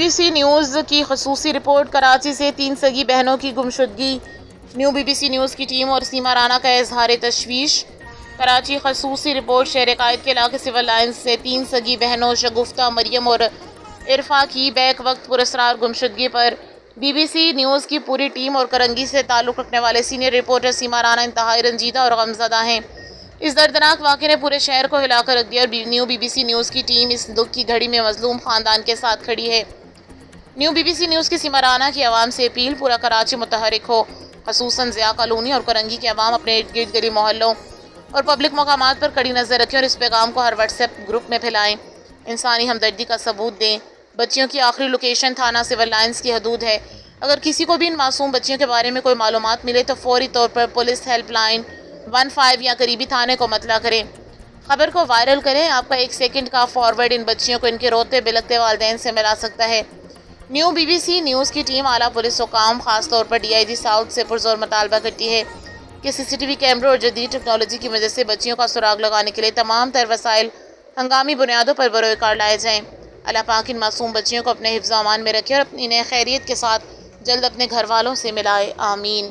Be C news کی خصوصی report. Karachi سے 3 سگی بہنوں کی گمشدگی، new B B C news کی ٹیم اور سیما رانا کا اظہار تشویش۔ کراچی خصوصی رپورٹ۔ شہر قائد کے علاقے سول لائنز سے 3 سگی بہنوں شگفتہ، مریم اور عرفا کی بیک وقت پراسرار گمشدگی پر بی بی سی نیوز کی پوری ٹیم اور کرنگی سے تعلق رکھنے والے سینئر رپورٹر سیما رانا انتہائی رنجیدہ اور غمزدہ ہیں۔ اس دردناک واقعے نے پورے شہر کو ہلا کر رکھ دیا اور new B B C news کی ٹیم اس دکھ کی گھڑی میں مظلوم خاندان کے ساتھ کھڑی ہے۔ New B B C news کی سیما رانا کی عوام سے اپیل، پورا کراچی متحرک ہو، خصوصاً ضیاء کالونی اور کرنگی کے عوام اپنے ارد گرد گلی محلوں اور پبلک مقامات پر کڑی نظر رکھیں اور اس پیغام کو ہر واٹس ایپ گروپ میں پھیلائیں، انسانی ہمدردی کا ثبوت دیں۔ بچیوں کی آخری لوکیشن تھانہ سول لائنز کی حدود ہے۔ اگر کسی کو بھی ان معصوم بچیوں کے بارے میں کوئی معلومات ملے تو فوری طور پر پولیس ہیلپ لائن 15 یا قریبی تھانے کو مطلع کریں۔ خبر کو وائرل کریں۔ آپ کا 1 سیکنڈ کا فارورڈ ان بچیوں کو ان کے روتے بلکتے والدین سے ملا سکتا ہے۔ New B B C news کی ٹیم اعلیٰ پولیس حکام، خاص طور پر ڈی آئی جی ساؤتھ سے پرزور مطالبہ کرتی ہے کہ سی سی ٹی وی کیمروں اور جدید ٹیکنالوجی کی مدد سے بچیوں کا سراغ لگانے کے لیے تمام تر وسائل ہنگامی بنیادوں پر بروئے کار لائے جائیں۔ اللہ پاک ان معصوم بچیوں کو اپنے حفظ و امان میں رکھے اور انہیں خیریت کے ساتھ جلد اپنے گھر والوں سے ملائے، آمین۔